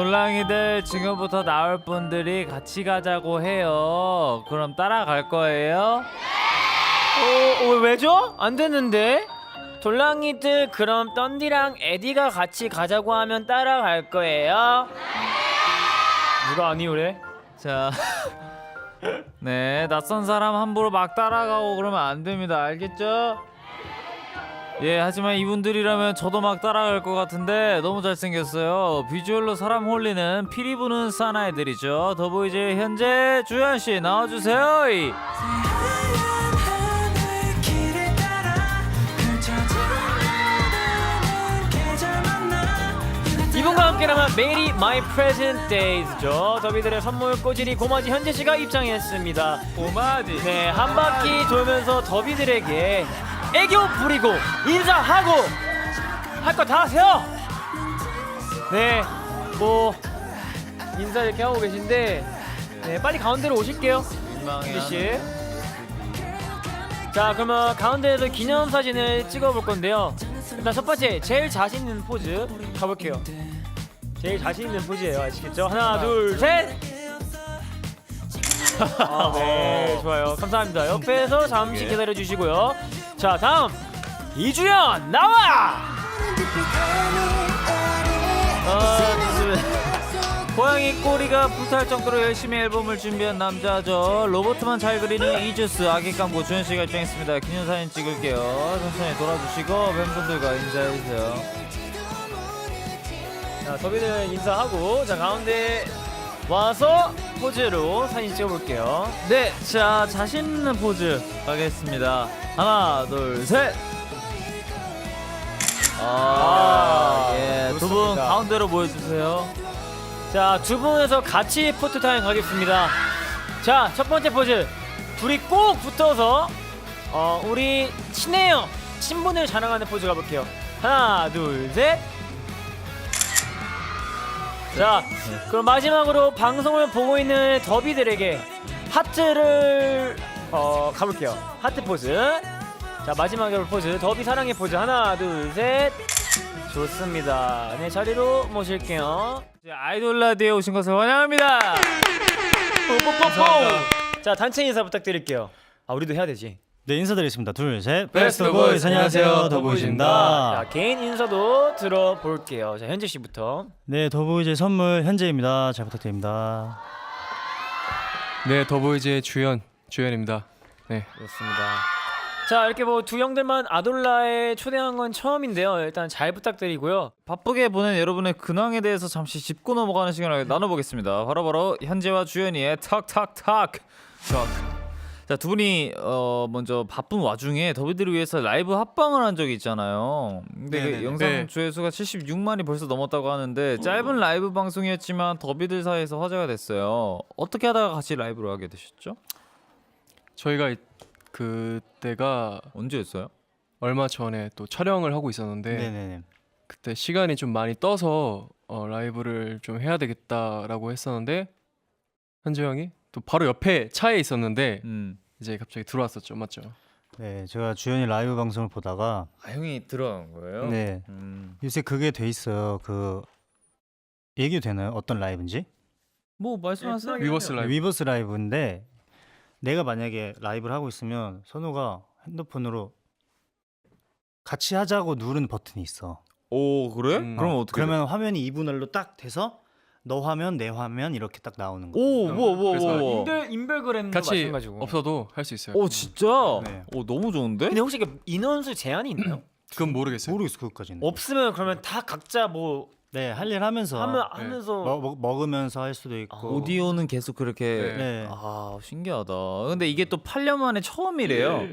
돌랑이들 지금부터 나올 분들이 같이 가자고 해요. 그럼 따라갈 거예요? 왜죠? 안 되는데? 돌랑이들 그럼 떤디랑 에디가 같이 가자고 하면 따라갈 거예요? 누가 아니오래? 자, 네, 낯선 사람 함부로 막 따라가고 그러면 안 됩니다. 알겠죠? 예, 하지만 이분들이라면 저도 막 따라갈 것 같은데 너무 잘생겼어요. 비주얼로 사람 홀리는 피리 부는 사나이들이죠. 더보이즈 현재 주현 씨 나와주세요. 이분과 함께라면 메리 마이 프레젠트 데이즈죠. 더비들의 선물 꼬지리 고마지 현재 씨가 입장했습니다. 고마지. 네, 한 바퀴 돌면서 더비들에게 애교 부리고 인사하고 할 거 다 하세요. 네, 뭐 인사 이렇게 하고 계신데 네, 빨리 가운데로 오실게요. 현재 씨. 자, 그러면 가운데에서 기념사진을 찍어볼 건데요. 일단 첫 번째 제일 자신 있는 포즈 가볼게요. 제일 자신 있는 포즈예요. 아시겠죠? 하나, 둘, 셋. 네, 좋아요. 감사합니다. 옆에서 잠시 기다려 주시고요. 자, 다음 이주연 나와. 고양이 꼬리가 불탈 정도로 열심히 앨범을 준비한 남자죠. 로봇만 잘 그리는 이주스 아기 깡고 주현 씨가 입장했습니다. 기념사진 찍을게요. 천천히 돌아주시고 팬분들과 인사해주세요. 자, 더비들 인사하고 자 가운데 와서 포즈로 사진 찍어볼게요. 네, 자 자신 있는 포즈 가겠습니다. 하나, 둘, 셋. 예, 두 분 좋습니다. 가운데로 모여주세요. 자, 두 분에서 같이 포토타임 가겠습니다. 자, 첫 번째 포즈 둘이 꼭 붙어서 우리 친해요 친분을 자랑하는 포즈 가볼게요. 하나, 둘, 셋. 자, 그럼 마지막으로 방송을 보고 있는 더비들에게 하트를 가볼게요. 하트 포즈. 자, 마지막으로 포즈 더비 사랑의 포즈. 하나, 둘, 셋. 좋습니다. 네, 자리로 모실게요. 아이돌 라디오에 오신 것을 환영합니다. 뽀뽀뽀뽀. 자, 단체 인사 부탁드릴게요. 아, 우리도 해야 되지. 네, 인사드리겠습니다. 둘, 셋. 베스트 보이즈. 안녕하세요, 더보이즈입니다. 자, 개인 인사도 들어볼게요. 자, 현재 씨부터. 네, 더보이즈의 선물 현재입니다. 잘 부탁드립니다. 네, 더보이즈의 주연입니다. 네, 그렇습니다. 자, 이렇게 뭐 두 형들만 아돌라에 초대한 건 처음인데요. 일단 잘 부탁드리고요. 바쁘게 보낸 여러분의 근황에 대해서 잠시 짚고 넘어가는 시간을 나눠보겠습니다. 바로 현재와 주연이의 탁탁탁. 자, 두 분이 먼저 바쁜 와중에 더비들을 위해서 라이브 합방을 한 적이 있잖아요. 근데 그 네네네. 영상 네. 조회수가 76만이 벌써 넘었다고 하는데 짧은 라이브 방송이었지만 더비들 사이에서 화제가 됐어요. 어떻게 하다가 같이 라이브를 하게 되셨죠? 저희가 그때가 언제였어요? 얼마 전에 또 촬영을 하고 있었는데 네네네. 그때 시간이 좀 많이 떠서 라이브를 좀 해야 되겠다라고 했었는데 현재 형이 또 바로 옆에 차에 있었는데 이제 갑자기 들어왔었죠, 맞죠? 네, 제가 주연이 라이브 방송을 보다가 아, 형이 들어간 거예요? 네, 요새 그게 돼 있어요. 그 얘기 되나요? 어떤 라이브인지? 뭐 말씀하세요. 위버스 라이브. 위버스 라이브인데 내가 만약에 라이브를 하고 있으면 선우가 핸드폰으로 같이 하자고 누른 버튼이 있어. 오, 그래? 그럼 어떻게? 그러면 화면이 2분할로 딱 돼서 너 화면, 내 화면 이렇게 딱 나오는 거. 오, 그래서 뭐. 인별그램도 같이 마찬가지고. 없어도 할 수 있어요. 오, 진짜? 네. 오, 너무 좋은데? 근데 혹시 그 인원수 제한이 있나요? 그건 모르겠어요. 모르겠어 그것까지는. 없으면 그러면 다 각자 뭐 네, 할 일 하면서 하면서 먹으면서 할 수도 있고. 오디오는 계속 그렇게. 네. 아, 신기하다. 근데 이게 또 8년 만에 처음이래요.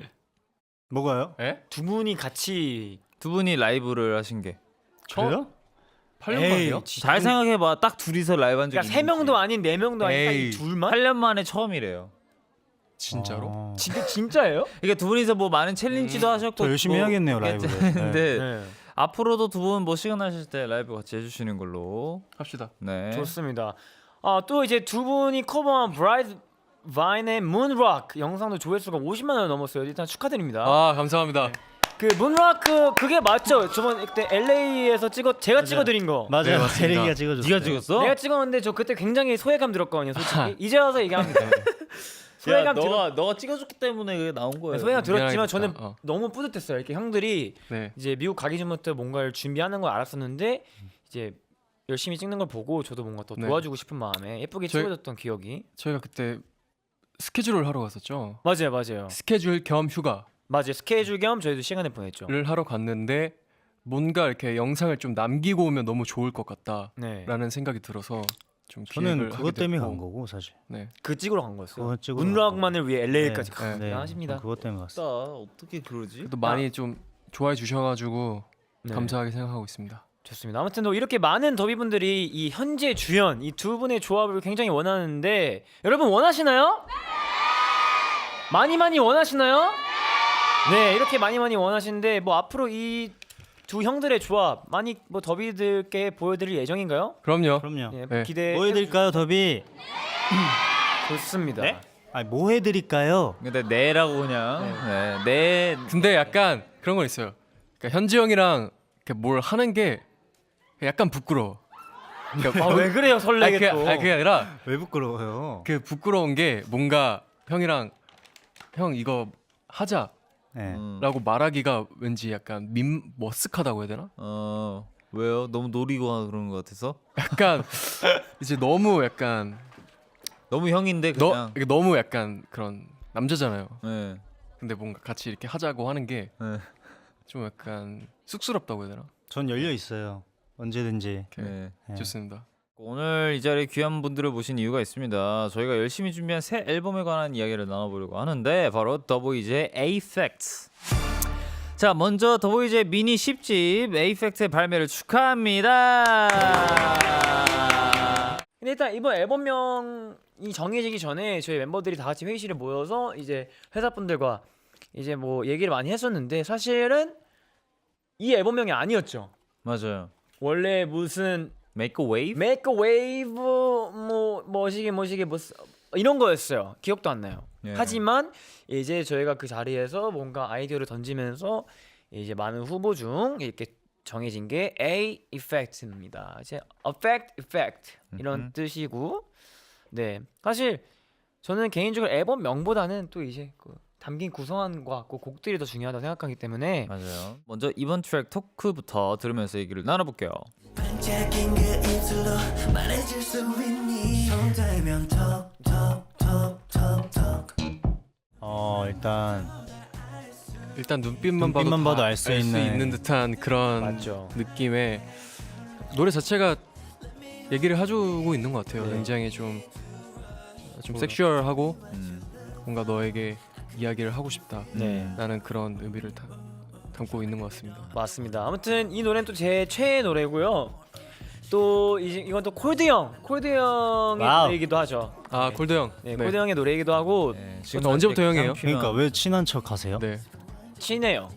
뭐가요? 에? 두 분이 같이 두 분이 라이브를 하신 게. 그래요? 8년 에이, 만이요? 잘 생각해봐. 딱 둘이서 라이브 한 적이 그러니까 세 명도 아닌 네 명도 아닌 에이. 딱 둘만? 8년 만에 처음이래요. 진짜로? 진짜예요? 그러니까 두 분이서 뭐 많은 챌린지도 하셨고 더 열심히 해야겠네요, 라이브를. 근데 네. 앞으로도 두 분 뭐 시간 나실 때 라이브 같이 해주시는 걸로. 합시다. 네. 좋습니다. 또 이제 두 분이 커버한 브라이드 바인의 문록 영상도 조회수가 50만 원을 넘었어요. 일단 축하드립니다. 아, 감사합니다. 그 문라크 그게 맞죠? 저번 그때 LA에서 제가 찍어드린 거. 맞아요. 네, 맞습니다. 에릭이가 찍어줬어요. 네가 찍었어? 내가 찍었는데 저 그때 굉장히 소외감 들었거든요. 솔직히 이제 와서 얘기합니다. 소외감 너가 찍어줬기 때문에 그게 나온 거예요. 소외감 들었지만 미안하겠다. 저는 어. 너무 뿌듯했어요. 이렇게 형들이 네. 이제 미국 가기 전부터 뭔가를 준비하는 걸 알았었는데 이제 열심히 찍는 걸 보고 저도 뭔가 더 네. 도와주고 싶은 마음에 예쁘게 저희- 찍어줬던 기억이. 저희가 그때 스케줄을 하러 갔었죠. 맞아요. 스케줄 겸 휴가를 맞아요. 스케줄 겸 저희도 시간을 보냈죠. 하러 갔는데 뭔가 이렇게 영상을 좀 남기고 오면 너무 좋을 것 같다라는 네. 생각이 들어서 좀 저는 기획을 그것 하게 때문에 됐고. 간 거고 사실. 네. 그 찍으러 간 거였어요. 그거 찍으러 문락만을 위해 LA까지 네. 가. 네. 대단하십니다. 그것 때문에 갔어. 어떻게 그러지? 또 많이 좀 좋아해 주셔가지고 네. 감사하게 생각하고 있습니다. 좋습니다. 아무튼 또 이렇게 많은 더비분들이 이 현재 주연 이 두 분의 조합을 굉장히 원하는데 여러분 원하시나요? 많이 원하시나요? 네, 이렇게 많이 원하시는데 뭐 앞으로 이 두 형들의 조합 많이 뭐 더비들께 보여드릴 예정인가요? 그럼요. 그럼요. 네, 네. 기대. 뭐 해드릴까요, 더비? 좋습니다. 네? 아니 뭐 해드릴까요? 근데 내라고 그냥 내 근데 약간 그런 건 있어요. 그러니까 현지 형이랑 이렇게 뭘 하는 게 약간 부끄러워. 그러니까 왜 그래요, 설레게 또. 그게 아니라 왜 부끄러워요? 그 부끄러운 게 뭔가 형이랑 형 이거 하자라고 네. 말하기가 왠지 약간 머쓱하다고 해야 되나? 왜요? 너무 노리고 그러는 것 같아서? 약간 이제 너무 약간 너무 형인데 그냥. 이게 너무 약간 그런 남자잖아요. 네. 근데 뭔가 같이 이렇게 하자고 하는 게 좀 네. 약간 쑥스럽다고 해야 되나? 전 열려 있어요. 언제든지. 네. 네. 좋습니다. 오늘 이 자리에 귀한 분들을 모신 이유가 있습니다. 저희가 열심히 준비한 새 앨범에 관한 이야기를 나눠보려고 하는데 바로 더보이즈의 A-Facts. 자, 먼저 더보이즈의 미니 10집 A-Facts의 발매를 축하합니다. 근데 일단 이번 앨범명이 정해지기 전에 저희 멤버들이 다 같이 회의실에 모여서 이제 회사분들과 이제 뭐 얘기를 많이 했었는데 사실은 이 앨범명이 아니었죠. 맞아요. 원래 무슨 Make a Wave? Make a Wave 뭐 뭐시기 뭐 이런 거였어요. 기억도 안 나요. 예. 하지만 이제 저희가 그 자리에서 뭔가 아이디어를 던지면서 이제 많은 후보 중 이렇게 정해진 게 A Effect입니다. 이제 Effect 이런 뜻이고, 네 사실 저는 개인적으로 앨범 명보다는 또 이제 그 담긴 구성안과 그 곡들이 더 중요하다고 생각하기 때문에 맞아요. 먼저 이번 트랙 토크부터 들으면서 얘기를 나눠볼게요. 반짝인 그 입술로 말해줄 수 있니 손 닿으면 톡톡톡톡톡 일단 눈빛만 눈빛만 봐도 알 수 있는. 있는 듯한 그런 맞죠. 느낌의 노래 자체가 얘기를 해주고 있는 것 같아요. 네. 굉장히 좀 섹슈얼하고 음. 뭔가 너에게 이야기를 하고 싶다. 네. 라는 그런 의미를 담고 있는 것 같습니다. 맞습니다. 아무튼 이 노래는 또 제 최애 노래고요. 또 이건 또 콜드 형의 와우. 노래이기도 하죠. 아 콜드 형. 네, 콜드 형의 노래이기도 하고 네, 또 언제부터 형이에요? 그러니까 왜 친한 척 하세요? 네. 친해요.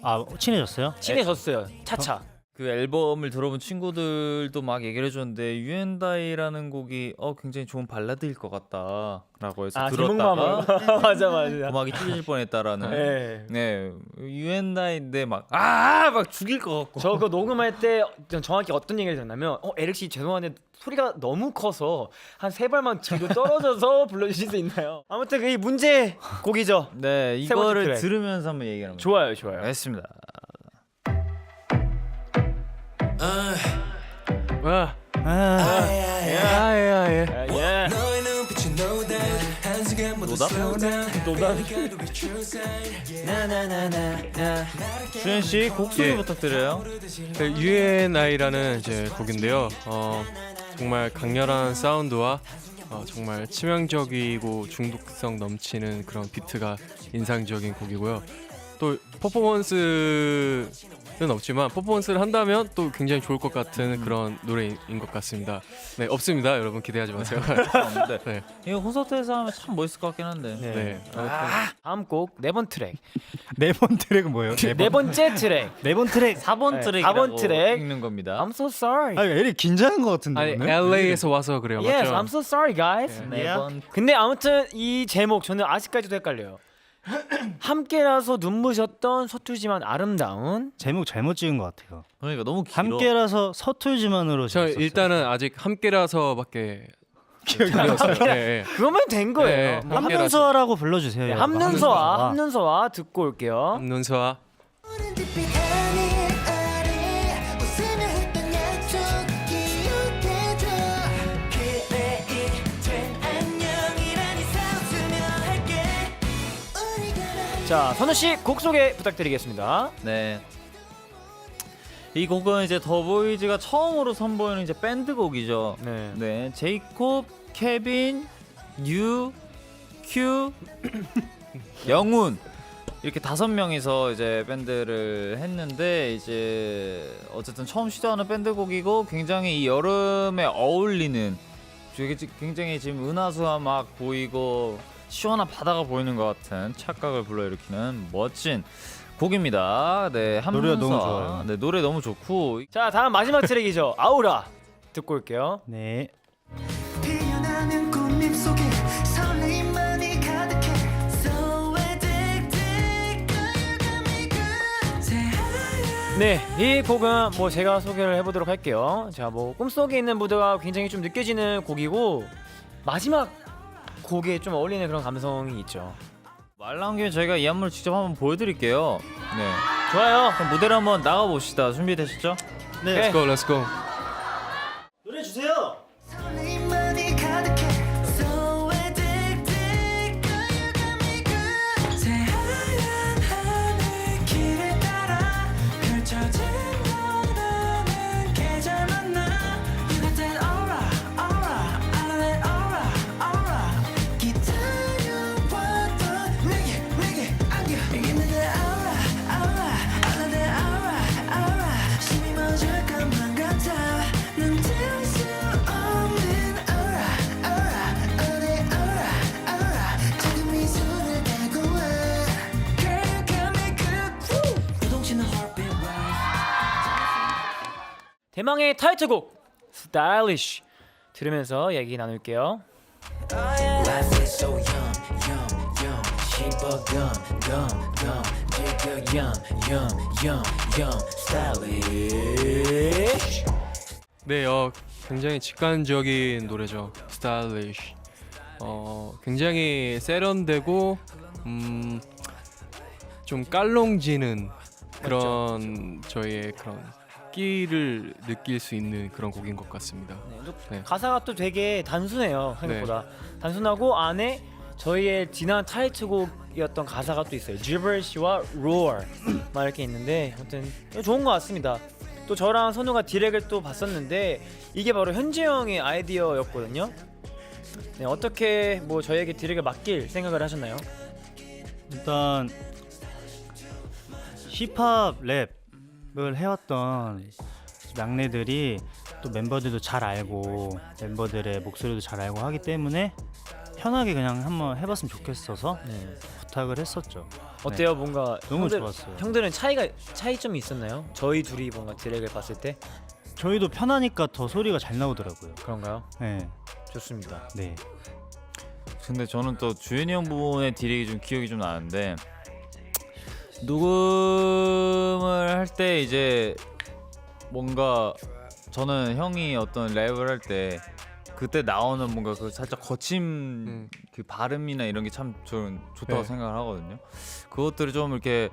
아 친해졌어요? 친해졌어요. 차차. 그 앨범을 들어본 친구들도 막 얘기를 해줬는데 유엔다이라는 곡이 굉장히 좋은 발라드일 것 같다라고 해서 들었다가 맞아. 음악이 찢어질 뻔했다라는. 네. 네, 유엔다이인데 막 죽일 것 같고. 저 그거 녹음할 때 정확히 어떤 얘기를 들었냐면 에릭 씨 죄송한데 소리가 너무 커서 한 세 발만 뒤로 떨어져서 불러주실 수 있나요? 아무튼 그 이 문제 곡이죠. 네, 세 번째 이거를 트랙. 들으면서 한번 얘기를 한번. 좋아요. 알겠습니다. 와. 예. 너의 눈빛이 노다 한순간부터 노답? slow down 노답? 나나나나나 주현 씨 곡 소개 예. 부탁드려요. UNI라는 이제 곡인데요. 정말 강렬한 사운드와 정말 치명적이고 중독성 넘치는 그런 비트가 인상적인 곡이고요. 또 퍼포먼스는 없지만 퍼포먼스를 한다면 또 굉장히 좋을 것 같은 그런 노래인 것 같습니다. 네, 없습니다. 여러분 기대하지 마세요. 네. 네. 이거 콘서트에서 하면 참 멋있을 것 같긴 한데. 네. 다음 곡 네 번 트랙. 네 번 트랙은 뭐예요? 네 번째 트랙. 네 번 트랙. 4번 네, 트랙이라고 4번 트랙. 읽는 겁니다. I'm so sorry. 아 에릭 긴장한 것 같은데 아니 오늘? LA에서 와서 그래요. Yes, 맞죠? I'm so sorry, guys. 네 번. 근데 아무튼 이 제목 저는 아직까지도 헷갈려요. 함께라서 눈부셨던 서툴지만 아름다운. 제목 잘못 지은 것 같아요. 그러니까 너무 길어. 함께라서 서툴지만으로 저 지었었어요. 일단은 아직 함께라서밖에 기억이 안 나요. 네. 그러면 된 거예요. 네, 뭐 함께라서. 함눈서와라고 불러주세요. 네, 여러분. 함눈서와 함눈서와 듣고 올게요. 눈서와 우린 빛빛 아래 웃으며 했던 약속 기억해줘 그래 이젠 안녕이라니 사웃으며 할게 우리가 자, 선우 씨 곡 소개 부탁드리겠습니다. 네. 이 곡은 이제 더보이즈가 처음으로 선보이는 이제 밴드곡이죠. 네. 네, 제이콥, 케빈, 유, 큐, 영훈 이렇게 5명이서 이제 밴드를 했는데 이제 어쨌든 처음 시도하는 밴드곡이고 굉장히 이 여름에 어울리는 되게 굉장히 지금 은하수가 막 보이고 시원한 바다가 보이는 것 같은 착각을 불러일으키는 멋진 곡입니다. 네, 노래가 너무 함눈서. 좋아요. 네, 노래 너무 좋고 자, 다음 마지막 트랙이죠. 아우라 듣고 올게요. 네. 피어나는 꽃잎 속에 설레임만이 가득해 So addicted 끌려감이 그새 네, 이 곡은 뭐 제가 소개를 해보도록 할게요. 자, 뭐 꿈속에 있는 무드가 굉장히 좀 느껴지는 곡이고 마지막 곡에 좀 어울리는 그런 감성이 있죠. 말 나온 김에 저희가 이 안무를 직접 한번 보여드릴게요. 네, 좋아요. 그럼 무대로 한번 나가봅시다. 준비되셨죠? 네. Let's go, let's go. 노래 주세요. 설레임만이 가득해 So addicted 끌려감이 그새 하얀 하늘 길을 따라 펼쳐진 너라는 계절 만나 You got that aura, aura, I love that aura, aura 기다려왔던 reggae 안겨 있는 that aura, aura, I love that aura, aura 심이 멎을 것만 같아 넌 들을 수 없는 aura, aura, I love that aura, aura 작은 미소를 달고 와 Girl you got me good 요동치는 heartbeat right 대망의 타이틀곡 Stylish 들으면서 얘기 나눌게요. Life is so young, young, young. 씹어 gum, gum, gum. 즐겨 young, young, young, young. Stylish. 네, 굉장히 직관적인 노래죠. Stylish. 굉장히 세련되고 좀 깔롱지는 그런 저희의 그런 끼를 느낄 수 있는 그런 곡인 것 같습니다. 네. 가사가 또 되게 단순해요. 생각보다 단순하고 안에 저희의 지난 타이틀곡이었던 가사가 또 있어요. Gibberish와 Roar 막 이렇게 있는데 아무튼 좋은 것 같습니다. 또 저랑 선우가 디렉을 또 봤었는데 이게 바로 현재 형의 아이디어였거든요. 네, 어떻게 뭐 저희에게 디렉을 맡길 생각을 하셨나요? 일단 힙합 랩을 해왔던 막내들이 또 멤버들도 잘 알고 멤버들의 목소리도 잘 알고 하기 때문에 편하게 그냥 한번 해봤으면 좋겠어서 부탁을 했었죠. 어때요? 뭔가 너무 좋았어요. 형들은 차이점이 있었나요? 저희 둘이 뭔가 디렉을 봤을 때 저희도 편하니까 더 소리가 잘 나오더라고요. 그런가요? 네, 좋습니다. 네. 근데 저는 또 주현이 형 부분의 디렉이 좀 기억이 좀 나는데 녹음을 할 때 이제 뭔가 저는 형이 어떤 랩을 할 때 그때 나오는 뭔가 그 살짝 거침 그 발음이나 이런 게 참 저는 좋다고 네. 생각을 하거든요. 그것들을 좀 이렇게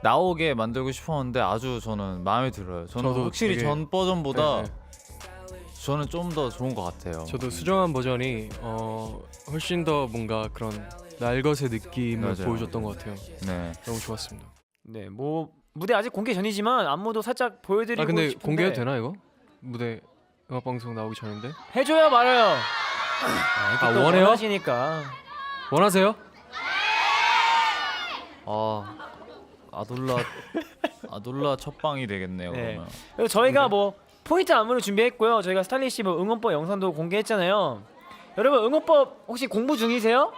나오게 만들고 싶었는데 아주 저는 마음에 들어요. 저는 저도 확실히 되게- 전 버전보다 네, 저는 좀 더 좋은 것 같아요. 저도 수정한 버전이 훨씬 더 뭔가 그런 날것의 느낌을 맞아요. 보여줬던 것 같아요. 네. 너무 좋았습니다. 네, 뭐 무대 아직 공개 전이지만 안무도 살짝 보여드리고 근데 싶은데 공개해도 되나 이거? 무대 음악 방송 나오기 전인데 해줘야 말아요. 원해요? 원하시니까. 원하세요? 아돌라 첫방이 되겠네요. 네. 그러면. 그리고 저희가 뭐 포인트 안무를 준비했고요. 저희가 스타일리시 뭐 응원법 영상도 공개했잖아요. 여러분 응원법 혹시 공부 중이세요?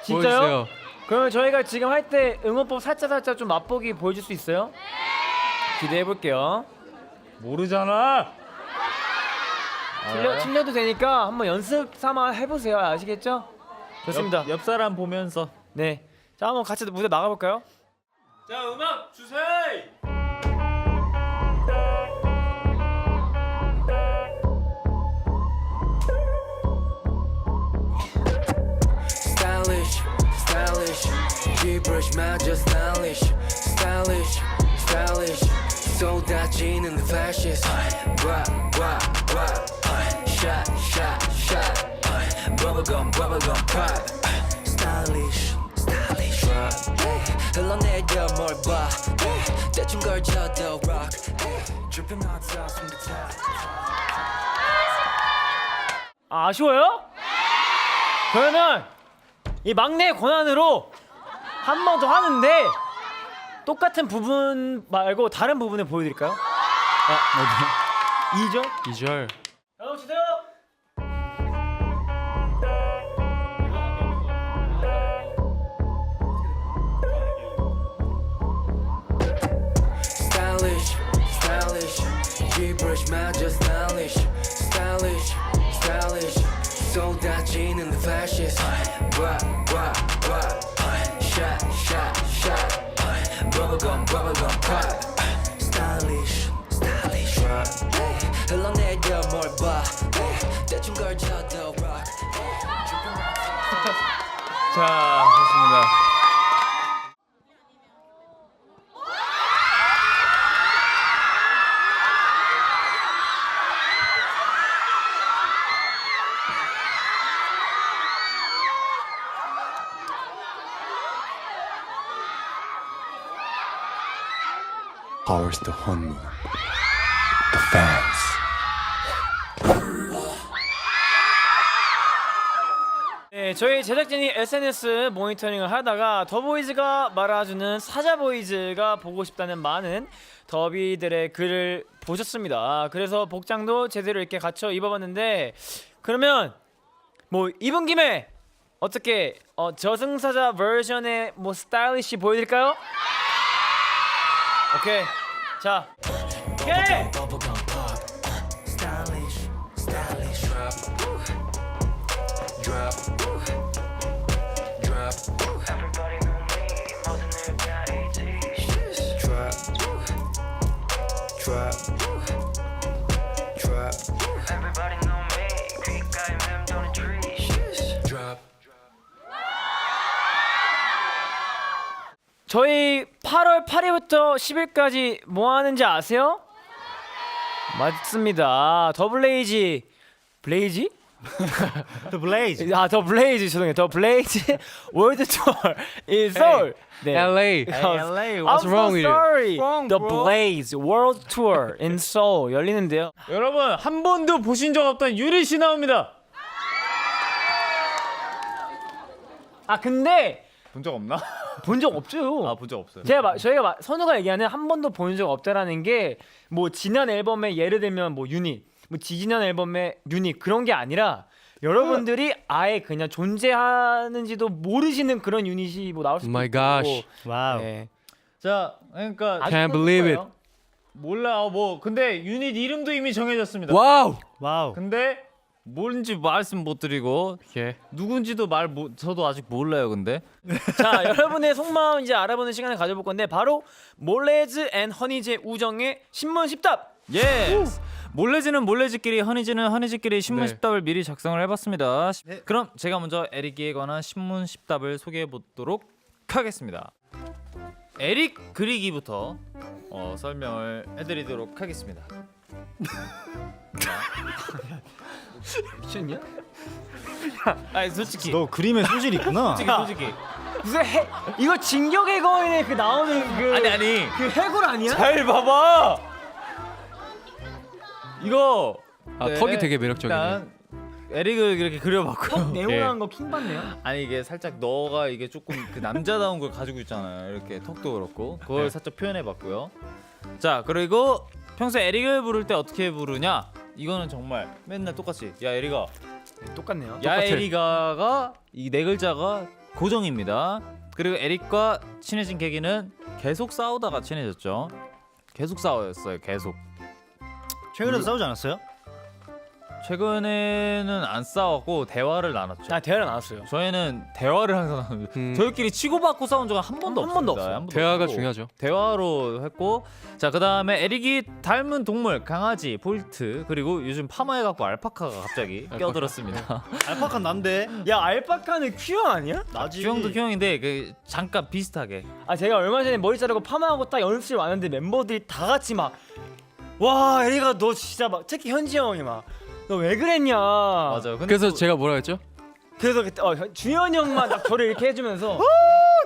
진짜요? 보여주세요. 그러면 저희가 지금 할 때 응원법 살짝 좀 맛보기 보여줄 수 있어요? 기대해 볼게요. 모르잖아. 틀려도 되니까 한번 연습 삼아 해보세요. 아시겠죠? 좋습니다. 옆 사람 보면서. 네, 자 한번 같이 무대 나가볼까요? 자 음악 주세요. Stylish, stylish, G-brush 마저 stylish, stylish, stylish, 쏟아지는 the flashes, rock, rock, rock, shot, shot, shot, bubblegum, bubblegum pop, stylish, stylish, 흘러내려 뭘 봐, 대충 걸쳐도 rock, dripping hot sauce from the top. 아, 아쉬워요? 그러면 이 막내 권한으로 한 번 더 하는데 똑같은 부분 말고 다른 부분을 보여드릴까요? 아, 2절? 2절. 연락 주세요. Stylish, stylish, G-brush 마저 stylish, stylish, stylish, 쏟아지는 the flashes, rock, rock, rock, shot, shot, shot, bubblegum, bubblegum pop, stylish, stylish, 흘러내려 뭘 봐, 대충 걸쳐도 rock. 자 좋습니다. Powers the Hunmu. The fans. 네, 저희 제작진이 SNS 모니터링을 하다가 더보이즈가 말아주는 사자보이즈가 보고 싶다는 많은 더비들의 글을 보셨습니다. 그래서 복장도 제대로 이렇게 갖춰 입어봤는데 그러면 뭐 입은 김에 어떻게 저승사자 버전의 뭐 스타일리시 보여드릴까요? 오케이, 자, 오케이. Bubblegum pop, stylish, stylish, drop, drop, everybody know me, 모든 늘 가리지, drop, drop, drop, everybody know me, 귓가에 맴도는 tree, drop. 저희 8월 8일부터 10일까지 뭐 하는지 아세요? 맞습니다. 더 블레이즈 블레이즈? The Blaze. 아, 더 블레이즈 죄송해요. 더 블레이즈 월드 투어 in Seoul. 네. LA. LA I'm What's so wrong with you? sorry. Wrong, The bro. Blaze World Tour in Seoul 열리는데요. 여러분 한 번도 보신 적 없던 유리 씨 나옵니다. 아 근데 본 적 없나? 본 적 없죠. 본 적 없어요. 저희가 선우가 얘기하는 한 번도 본 적 없다라는 게 뭐 지난 앨범에 예를 들면 뭐 유닛, 뭐 지지난 앨범에 유닛 그런 게 아니라 여러분들이 아예 그냥 존재하는지도 모르시는 그런 유닛이 뭐 나올 수도 My 있고. gosh. 와우. 네. 자 그러니까 아주 Can't 큰 believe 거예요. 몰라 뭐 근데 유닛 이름도 이미 정해졌습니다. 와우. 와우. 근데 뭔지 말씀 못 드리고 예. 누군지도 저도 아직 몰라요. 근데 자, 여러분의 속마음 이제 알아보는 시간을 가져볼 건데 바로 몰레즈 앤 허니즈의 우정의 신문 10답. 예. 몰래즈는 몰래즈끼리, 허니즈는 허니즈끼리 신문 네. 10답을 미리 작성을 해봤습니다. 그럼 제가 먼저 에릭에 관한 신문 10답을 소개해 보도록 하겠습니다. 에릭 그리기부터 설명을 해드리도록 하겠습니다. 미쳤냐? 아니 솔직히 너 그림에 소질이 있구나. 솔직히 무슨 이거 진격의 거인에 그 나오는 그 아니 그 해골 아니야? 잘 봐봐. 이거 턱이 되게 매력적이네. 일단 에릭을 이렇게 그려봤고요. 네모난 거 킹 받네요. 아니 이게 살짝 너가 이게 조금 그 남자다운 걸 가지고 있잖아요. 이렇게 턱도 그렇고 그걸 살짝 표현해봤고요. 자 그리고 평소에 에릭을 부를 때 어떻게 부르냐? 이거는 정말 맨날 똑같이 야 에릭아, 똑같네요. 야 똑같아. 에릭아가 이 네 글자가 고정입니다. 그리고 에릭과 친해진 계기는 계속 싸우다가 친해졌죠. 계속 싸웠어요. 계속. 최근에도 싸우지 않았어요? 최근에는 안 싸웠고 대화를 나눴죠. 아 대화를 나눴어요. 저희는 대화를 항상 나눕니다. 저희끼리 치고받고 싸운 적은 한 번도 한 없습니다. 번도 없어요. 한 번도 대화가 없고. 중요하죠. 대화로 했고, 자 그다음에 에릭이 닮은 동물 강아지 볼트, 그리고 요즘 파마해갖고 알파카가 갑자기 껴들었습니다. 알파카 난데 야 알파카는 큐형 아니야? 나지. 규형도 규형인데 그 잠깐 비슷하게. 아 제가 얼마 전에 머리 자르고 파마하고 딱 연습실 왔는데 멤버들이 다 같이 막 와 에리가 너 진짜 막 특히 현지 형이 막 너 왜 그랬냐. 맞아요. 근데 그래서 또 제가 뭐라 했죠? 그래서 그때 주현 형만 딱 저를 이렇게 해주면서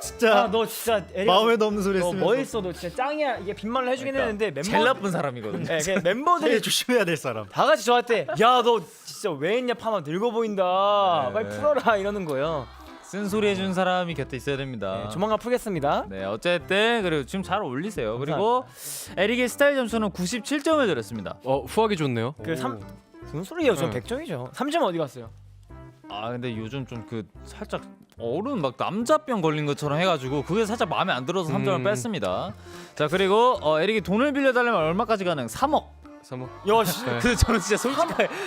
진짜 아 너 진짜 에리가 마음에도 없는 소리 너 했으면서. 멋있어 너 진짜 짱이야 이게 빈말로 해주긴 그러니까 했는데 제일 나쁜 사람이거든요. 네, 그냥 멤버들이 되게 조심해야 될 사람. 다 같이 저한테 야 너 진짜 왜 했냐 파마 늙어 보인다 네. 빨리 풀어라 이러는 거예요. 쓴소리 해준 사람이 곁에 있어야 됩니다. 네, 조만간 풀겠습니다. 네, 어쨌든 그리고 지금 잘 어울리세요. 그리고 에릭의 스타일 점수는 97점을 드렸습니다. 후하기 좋네요. 무슨 소리예요? 전 네. 100점이죠. 3점 어디 갔어요? 아 근데 요즘 좀 그 살짝 어른 막 남자병 걸린 것처럼 해가지고 그게 살짝 마음에 안 들어서 3점을 뺐습니다. 자 그리고 에릭이 돈을 빌려달라면 얼마까지 가능? 3억. 3억. 야 씨, 근데 저는 진짜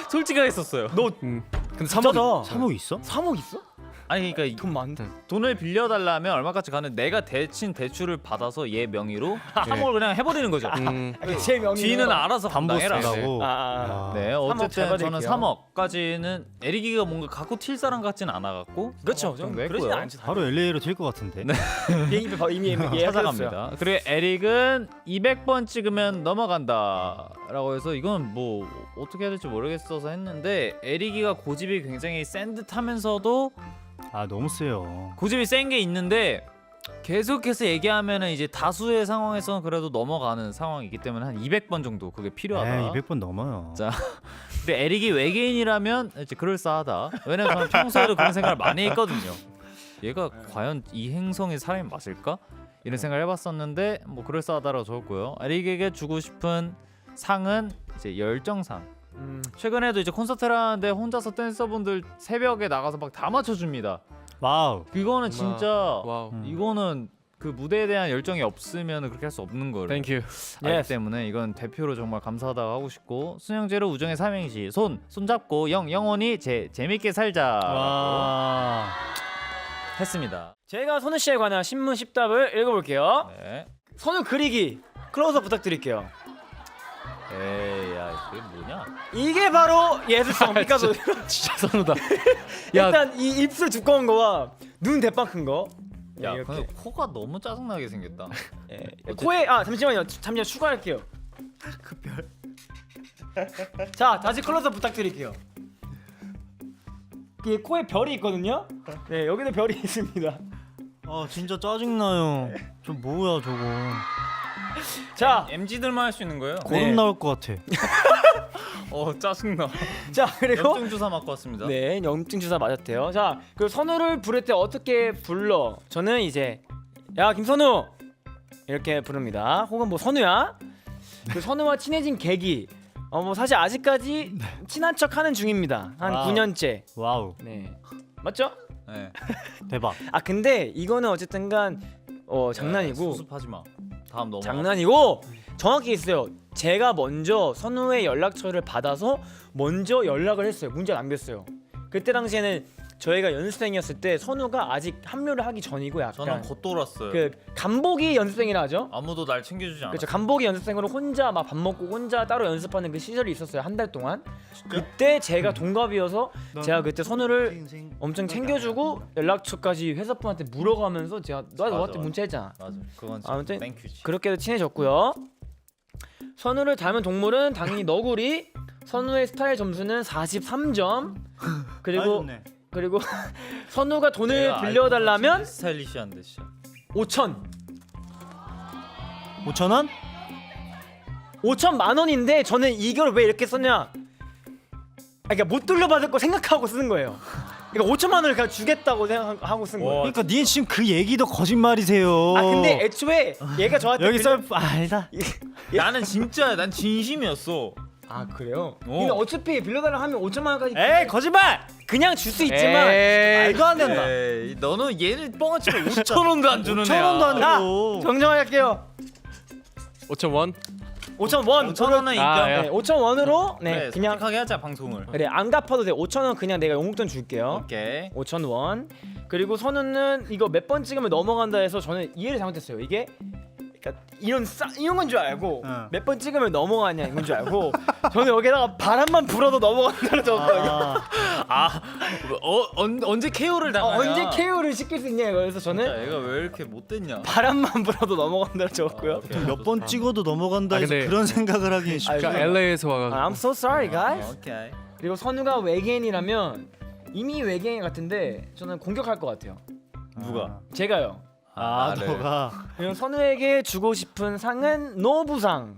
솔직하게 했었어요. 근데 진짜다. 3억 있어? 3억 있어? 아니 그러니까 돈 많다. 돈을 빌려달라면 얼마까지 가능? 내가 대친 대출을 받아서 얘 명의로 3억을 그냥 해버리는 거죠. 제 명의 뒤는 알아서 담보 감당해라. 쓰라고. 아. 네, 3억 잘 어쨌든 저는 받을게요. 3억까지는 에릭이가 뭔가 갖고 튈 사람 같진 않아갖고 그렇죠. 좀 좀 그러진 냈고요. 않죠. 바로 LA로 튈 것 같은데. 비행기 표 이미 예약했어요. 찾아갑니다. 그리고 에릭은 200번 찍으면 넘어간다라고 해서 이건 뭐 어떻게 해야 될지 모르겠어서 했는데 에릭이가 고집이 굉장히 센 듯하면서도 아 너무 세요. 고집이 센 게 있는데 계속해서 얘기하면은 이제 다수의 상황에서는 그래도 넘어가는 상황이기 때문에 한 200번 정도 그게 필요하다. 200번 넘어요. 자, 근데 에릭이 외계인이라면 이제 그럴싸하다. 왜냐면 저는 평소에도 그런 생각을 많이 했거든요. 얘가 과연 이 행성의 사람이 맞을까? 이런 생각을 해봤었는데 뭐 그럴싸하다라고 적었고요. 에릭에게 주고 싶은 상은 이제 열정상. 최근에도 이제 콘서트를 하는데 혼자서 댄서분들 새벽에 나가서 막 다 맞춰줍니다. 와우. 그거는 진짜 와우. 이거는 그 무대에 대한 열정이 없으면 그렇게 할 수 없는 거를 땡큐. 알기 Yes. 때문에 이건 대표로 정말 감사하다고 하고 싶고 수영제로 우정의 삼행시 손잡고 영원히 재밌게 살자 와. 했습니다. 제가 선우 씨에 관한 신문 10답을 읽어볼게요. 네. 선우 그리기 클로즈업 부탁드릴게요. 에이 야 이게 뭐냐? 이게 바로 예술성 피카소. 진짜 선우다. 야, 일단 이 입술 두꺼운 거와 눈 대빵 큰 거. 야 이렇게. 근데 코가 너무 짜증나게 생겼다. 코에 잠시만요. 잠시만 추가할게요. 그 별. 자 다시 클로즈업 부탁드릴게요. 이 코에 별이 있거든요. 네 여기도 별이 있습니다. 아 진짜 짜증나요. 저 뭐야 저거. 자, MZ들만 할 수 있는 거예요? 고름 나올 것 같아. 짜증나. 자 그리고 염증 주사 맞고 왔습니다. 네 염증 주사 맞았대요. 자 그 선우를 부를 때 어떻게 불러? 저는 이제 야 김선우 이렇게 부릅니다. 혹은 뭐 선우야. 그 선우와 친해진 계기. 뭐 사실 아직까지 친한 척하는 중입니다. 한 와우. 9년째. 와우. 네 맞죠? 네. 대박. 아 근데 이거는 어쨌든간 장난이고 수습하지 마. 다음 넘어. 장난이고 정확히 있어요. 제가 먼저 선우의 연락처를 받아서 먼저 연락을 했어요. 문자 남겼어요. 그때 당시에는 저희가 연습생이었을 때 선우가 아직 합류를 하기 전이고 약간 저는 곧 돌았어요. 그 간보기 연습생이라 하죠. 아무도 날 챙겨주지 않아. 그렇죠. 간보기 연습생으로 혼자 막 밥 먹고 혼자 따로 연습하는 그 시절이 있었어요. 한 달 동안. 그때 제가 동갑이어서 제가 그때 선우를 엄청 챙겨주고 연락처까지 회사분한테 물어가면서 제가 나 너한테 맞아. 문자했잖아. 맞아. 그건 진짜 아무튼 땡큐지. 그렇게 해서 친해졌고요. 선우를 닮은 동물은 당연히 너구리. 선우의 스타일 점수는 43점. 그리고 선우가 돈을 빌려달라면 스타일리시한데 진짜. 5천 5,000원? 5천만 원인데 저는 이걸 왜 이렇게 썼냐? 그러니까 못 돌려받을 거 생각하고 쓰는 거예요. 그러니까 5천만 원을 그냥 주겠다고 생각하고 쓴 거예요. 그러니까 니 지금 그 얘기도 거짓말이세요. 아 근데 애초에 얘가 저한테 여기서 알다. 나는 진짜 난 진심이었어. 아 그래요? 근데 어차피 빌려달라 하면 5천만 원까지 에이 거짓말. 그냥 줄 수 있지만 말도 안 된다. 에이, 너는 얘를 뻥아치면 5천 원도 안 주는 애야. 5,000원도 안 자 주고. 정정할게요. 5,000원. 5,000원 5,000원은 인정. 아, 야. 네, 5,000원으로 네, 그래, 그냥 솔직하게 하자 방송을. 그래 안 갚아도 돼. 5,000원 그냥 내가 용돈 줄게요. 오케이. 5,000원. 그리고 선우는 이거 몇 번 찍으면 넘어간다 해서 저는 이해를 잘못했어요. 이게 그러니까 이런 건 줄 알고 응. 몇 번 찍으면 넘어가냐 이건 줄 알고 저는 여기다가 바람만 불어도 넘어간다고 적었거든요. 언제 KO를 당하냐? 언제 KO를 시킬 수 있냐 그래서 저는 야, 얘가 왜 이렇게 못됐냐? 바람만 불어도 넘어간다고 적었고요. 몇 번 찍어도 넘어간다 해서 근데- 그런 생각을 하긴 쉽지. 그러니까 LA에서 와가지고 I'm so sorry guys. 오케이. 그리고 선우가 외계인이라면 이미 외계인 같은데 저는 공격할 것 같아요. 누가? 제가요. 나를. 너가 그리고 선우에게 주고 싶은 상은 no 부상.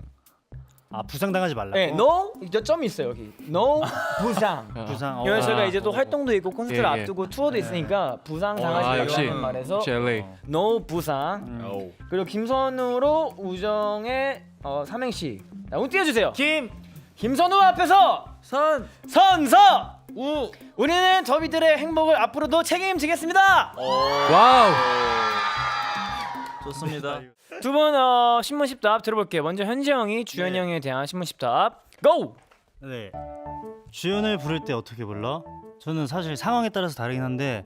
부상 당하지 말라고. 네, no 저 점이 있어요 여기. no 부상. 부상. 이런 저희가 이제 또 활동도 있고 콘서트를 예, 예. 앞두고 투어도 있으니까 부상 당하지 역시 말라는 말에서 역시 LA. no 부상. 오. 그리고 김선우로 우정의 삼행시. 자, 운 띄워주세요. 김선우 앞에서 선서 우. 우리는 더비들의 행복을 앞으로도 책임지겠습니다. 와우. 좋습니다. 두 분 신문 10답 들어볼게요. 먼저 현지 형이 주현이 형에 대한 신문 10답 고! 네. 주연을 부를 때 어떻게 불러? 저는 사실 상황에 따라서 다르긴 한데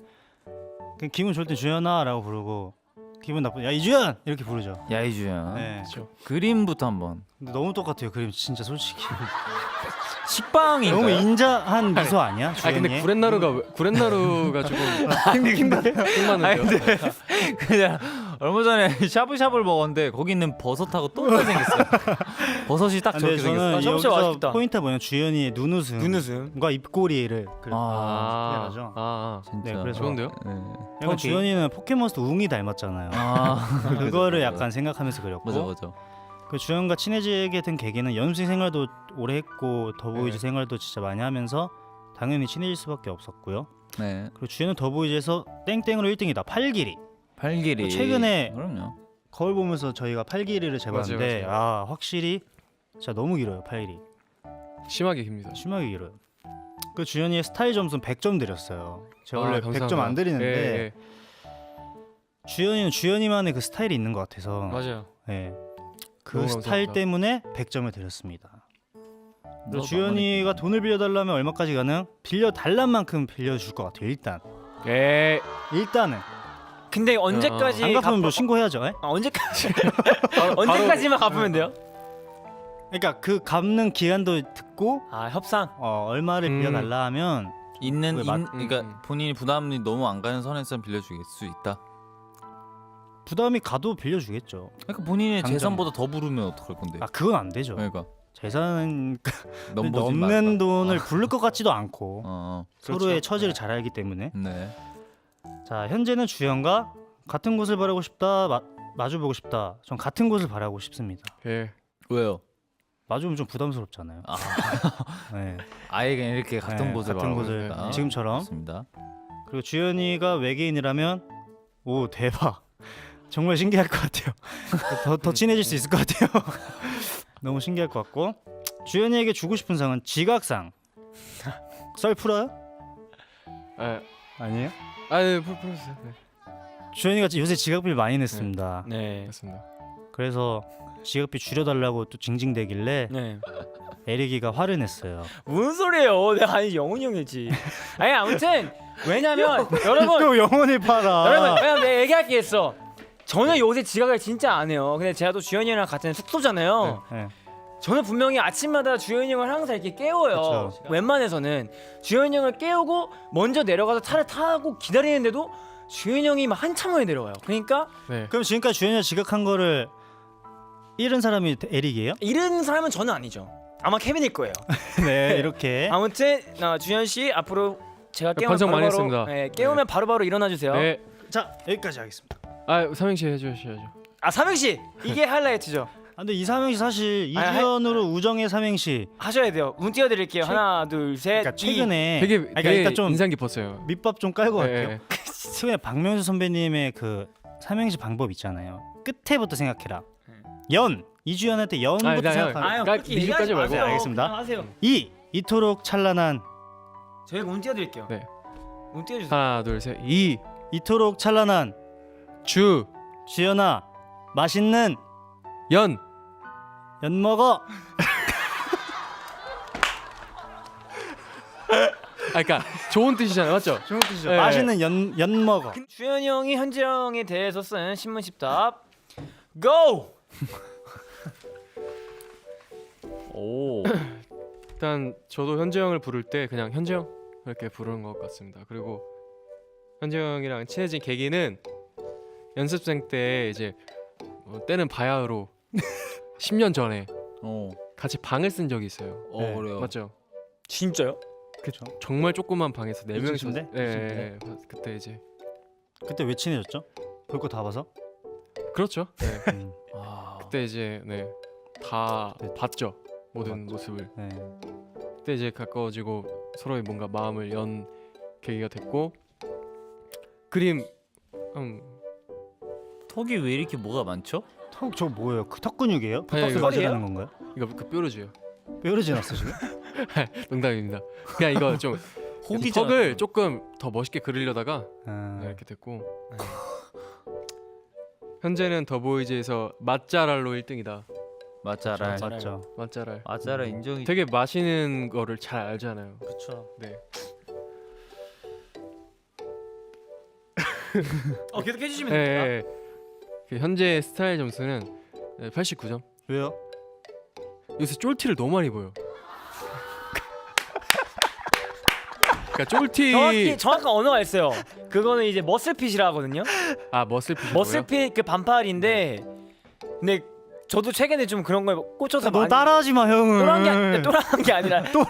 그냥 기분 좋을 때 주연아라고 부르고 기분 나쁜 야 이주연 이렇게 부르죠. 야 이주연. 네. 그림부터 한번. 근데 너무 똑같아요 그림 진짜 솔직히. 식빵인가요? 너무 인자한 미소 아니야? 아 주연이? 근데 구렛나루가 조금 힘많은데요. 그냥 얼마 전에 샤브샤브를 먹었는데 거기 있는 버섯하고 똑같이 생겼어요. 버섯이 딱 근데 저렇게 저는 생겼어. 샤브샤브 여기서 맛있겠다. 포인트가 뭐냐면 주연이의 눈웃음과 입꼬리를 아, 그래가죠. 진짜. 네, 그래서 좋은데요? 네. 약간 주연이는 포켓몬스터 웅이 닮았잖아요. 그거를 약간 생각하면서 그렸고 맞아. 그 주연과 친해지게 된 계기는 연습생 생활도 오래 했고 더보이즈 네. 생활도 진짜 많이 하면서 당연히 친해질 수밖에 없었고요. 네. 그리고 주연은 더보이즈에서 땡땡으로 1등이다. 팔길이. 팔길이. 최근에 그럼요. 거울 보면서 저희가 팔길이를 재봤는데 맞아요. 확실히 진짜 너무 길어요. 팔길이. 심하게 깁니다. 심하게 길어요. 그 주연이의 스타일 점수는 100점 드렸어요. 제가 원래 감사합니다. 100점 안 드리는데 예, 예. 주연이는 주연이만의 그 스타일이 있는 것 같아서 맞아요. 네. 그 너무 스타일 감사합니다. 때문에 100점을 드렸습니다. 그리고 너도 주연이가 돈을 빌려달라면 얼마까지 가능? 빌려달란 만큼 빌려줄 것 같아요. 일단은 근데 언제까지 안 갚으면 뭐 신고해야죠. 에? 언제까지 언제까지만 갚으면 돼요? 그러니까 그 갚는 기간도 듣고 협상. 얼마를 빌려달라 하면 있는 그게 그러니까 본인이 부담이 너무 안 가는 선에서 빌려줄 수 있다. 부담이 가도 빌려주겠죠. 그러니까 본인의 당장. 재산보다 더 부르면 어떡할 건데? 그건 안 되죠. 그러니까 재산은 넘보지 넘는 말까. 돈을 부를 것 같지도 않고 서로의 그렇죠. 처지를 잘 알기 때문에. 네. 자 현재는 주연과 같은 곳을 바라고 싶다. 마주보고 싶다. 전 같은 곳을 바라고 싶습니다. 예. 왜요? 마주보면 좀 부담스럽잖아요. 네. 아예 그냥 이렇게 같은 네, 곳을 같은 바라고 곳을 있다. 지금처럼. 맞습니다. 그리고 주연이가 외계인이라면 오 대박. 정말 신기할 것 같아요. 더 친해질 수 있을 것 같아요. 너무 신기할 것 같고 주연이에게 주고 싶은 상은 지각상. 썰 풀어요? 아니에요? 네, 풀었어요. 네. 주연이가 요새 지각비를 많이 냈습니다. 네. 맞습니다. 그래서 지각비 줄여달라고 또 징징대길래 네. 에릭이가 화를 냈어요. 무슨 소리예요? 내가 아니 영훈이 형이지. 아니 아무튼 왜냐면 여러분 또 영혼을 팔아. 여러분 왜냐면 내가 얘기할 게 있어. 저는 요새 지각을 진짜 안 해요. 근데 제가 또 주현이 형이랑 같은 숙소잖아요. 네. 저는 분명히 아침마다 주현이 형을 항상 이렇게 깨워요. 그쵸. 웬만해서는 주현이 형을 깨우고 먼저 내려가서 차를 타고 기다리는데도 주현이 형이 막 한참을 내려와요. 그러니까 네. 그럼 지금까지 주연이가 지각한 거를 잃은 사람이 에릭이에요? 이런 사람은 저는 아니죠. 아마 케빈일 거예요. 네 이렇게. 아무튼 주현 씨 앞으로 제가 깨우면 반성 많이 바로바로, 했습니다. 네, 깨우면 바로바로 일어나 주세요. 네. 자 여기까지 하겠습니다. 삼행시 해주셔야죠. 삼행시 이게 하이라이트죠. 근데 이 삼행시 사실 아니, 이주연으로 우정의 삼행시. 하셔야 돼요. 문 띄워드릴게요. 하나, 둘, 셋. 그러니까 최근에 되게 그러니까 일단 좀 인상 깊었어요. 밑밥 좀 깔고 갈게요. 네. 최근에 박명수 선배님의 그 삼행시 방법 있잖아요. 끝에부터 생각해라. 연 이주연한테 연부터 나 생각하라. 그러니까 미주까지 말고. 마세요. 알겠습니다. 그냥 하세요. 이토록 찬란한 저희가 문 띄워드릴게요. 네. 문 띄워주세요. 하나, 둘, 셋. 이토록 찬란한 주, 주연아 맛있는 연, 연 먹어. 그러니까 좋은 뜻이잖아요, 맞죠? 좋은 뜻이죠. 네. 맛있는 연 먹어. 주현이 형이 현재 형에 대해서 쓴 신문식 답 고! 오. 일단 저도 현재 형을 부를 때 그냥 현재 형 이렇게 부르는 것 같습니다. 그리고 현재 형이랑 친해진 계기는 연습생 때 이제 때는 바야흐로 10년 전에 어. 같이 방을 쓴 적이 있어요. 네. 그래요. 맞죠? 진짜요? 그렇죠. 정말 조그만 방에서 4명이서 이층인데? 네, 그때 이제 그때 왜 친해졌죠? 볼 거 다 봐서? 그렇죠. 네. 음, 아. 그때 이제 다 네. 봤죠. 모든 모습을. 네. 그때 이제 가까워지고 서로의 뭔가 마음을 연 계기가 됐고 그림 턱이 왜 이렇게 뭐가 많죠? 턱 저 뭐예요? 그 턱 근육이에요? 아니, 턱 이거 맞으라는 건가요? 이거 그 뾰루지예요. 뾰루지 났어 지금? 농담입니다. 그냥 이거 좀 호기잖아. 턱을 조금 더 멋있게 그리려다가 아, 이렇게 됐고 현재는 더보이즈에서 맛잘알로 1등이다. 맞자랄. 맞죠. 맛잘알. 맞자랄 인정이. 되게 마시는 거를 잘 알잖아요. 그렇죠. 네. 계속 해주시면 네, 됩니다. 네. 그 현재 스타일 점수는 89점. 왜요? 요새 쫄티를 너무 많이 보여. 그러니까 쫄티 정확한 언어가 있어요. 그거는 이제 머슬핏이라 하거든요. 머슬핏. 머슬핏 그 반팔인데 근데 저도 최근에 좀 그런 거에 꽂혀서 너 많이 따라하지 마 형을. 또랑한 게 아니라 뭐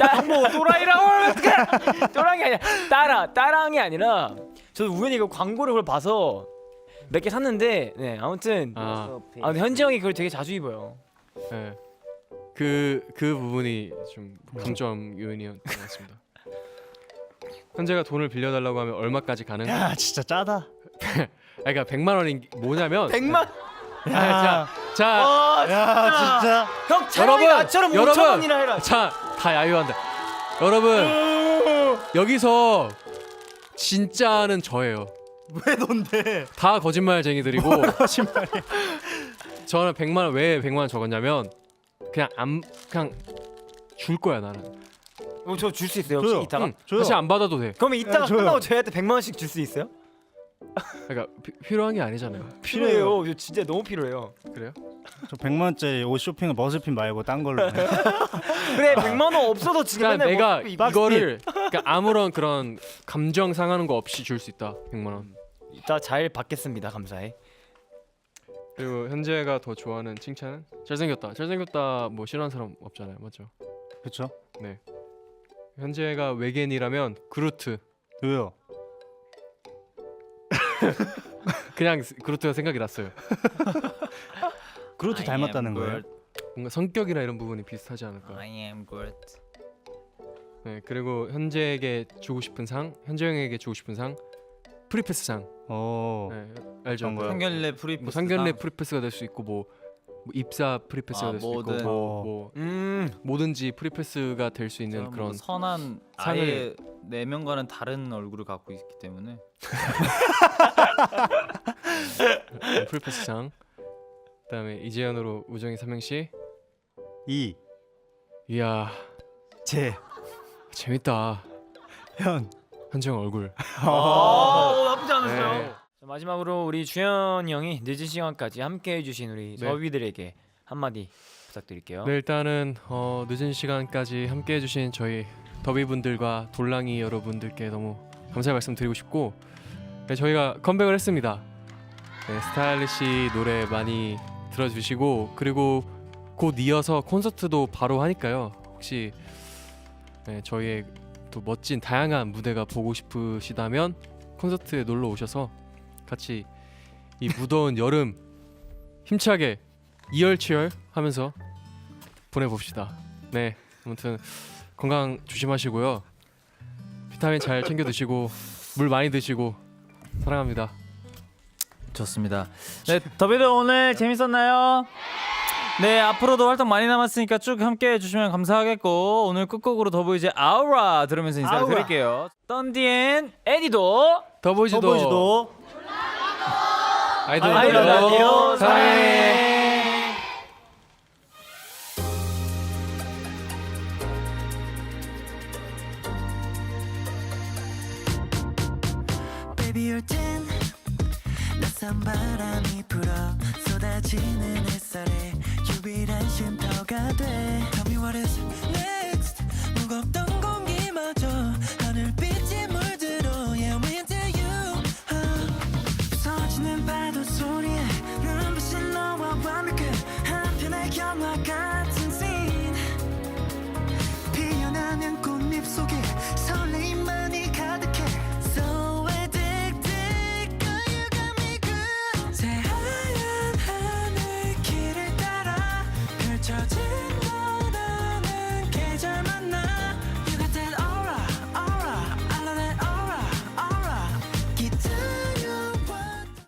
또라이라고 하면 어떡해. 또랑이 아니라 따라한 게 아니라 저도 우연히 그 광고를 그걸 봐서 몇 개 샀는데 네 아무튼 근데 현지 형이 그걸 되게 자주 입어요. 네. 그 부분이 좀 감점 요인이었던 것 같습니다. 현재가 돈을 빌려달라고 하면 얼마까지 가능? 야 진짜 짜다. 그러니까 100만 원인 게 뭐냐면 100만. 자, 야 진짜. 형 차라리 나처럼 5천 원이나 해라. 자, 다 야유한다. 여러분 여기서 진짜는 저예요. 왜 넌데? 다 거짓말쟁이들이고 저는 100만 원 왜 100만 원 적었냐면 그냥 줄 거야 나는. 저 줄 수 있어요? 줘요. 혹시 이따가? 응, 줘요. 다시 안 받아도 돼. 그러면 이따가 줘요. 끝나고 저희한테 100만 원씩 줄 수 있어요? 그러니까 필요한 게 아니잖아요. 필요해요. 저 진짜 너무 필요해요. 그래요? 저 100만 원짜리 옷 쇼핑을 머슬핀 말고 딴 걸로. 그래 100만 원 없어도 지금 그러니까 맨날 내가 뭐 이거를 그러니까 아무런 그런 감정 상하는 거 없이 줄 수 있다. 100만 원. 이따 잘 받겠습니다. 감사해. 그리고 현재가 더 좋아하는 칭찬은 잘생겼다. 잘생겼다 뭐 싫어하는 사람 없잖아요. 맞죠? 그렇죠? 현재가 외계인이라면 그루트. 왜요? 그냥 그루트가 생각이 났어요. 그루트 닮았다는 거예요? 뭔가 성격이나 이런 부분이 비슷하지 않을까. I am good. 네, 그리고 현재에게 주고 싶은 상, 현재 형에게 주고 싶은 상, 프리패스 상. 오. 네, 알죠? 어떤 거요? 상견례 프리패스. 뭐 상견례 프리패스가 될 수 있고 뭐 입사 프리패스가 될 수 있고 뭐든. 뭐 뭐든지 프리패스가 될 수 있는 그런 선한 상을- 아예 4명과는 다른 얼굴을 갖고 있기 때문에 프리패스 상. 그다음에 이재현으로 우정이 삼행시. 이. 이야 제. 재밌다. 현. 현재 형 얼굴. 나쁘지 않았어요. 네. 자, 마지막으로 우리 주현이 형이 늦은 시간까지 함께해 주신 우리 네. 더비들에게 한마디 부탁드릴게요. 네, 일단은 늦은 시간까지 함께 해주신 저희 더비분들과 돌랑이 여러분들께 너무 감사의 말씀 드리고 싶고 네, 저희가 컴백을 했습니다. 네, 스타일리시 노래 많이 들어주시고 그리고 곧 이어서 콘서트도 바로 하니까요. 혹시 저희의 또 멋진 다양한 무대가 보고 싶으시다면 콘서트에 놀러 오셔서 같이 이 무더운 여름 힘차게 이열치열 하면서 보내봅시다. 네, 아무튼 건강 조심하시고요. 비타민 잘 챙겨 드시고 물 많이 드시고 사랑합니다. 좋습니다. 네, 더비들 오늘 재밌었나요? 네, 앞으로도 활동 많이 남았으니까 쭉 함께 해주시면 감사하겠고 오늘 끝곡으로 더보이즈 아우라 들으면서 인사를 아우라. 드릴게요. 던디앤 에디도 더보이즈도 아이돌 아이돌 라디오 사랑해. 비 올 땐 낯선 바람이 불어 쏟아지는 햇살에 유일한 쉼터가 돼 Tell me what is next 무겁던 공기마저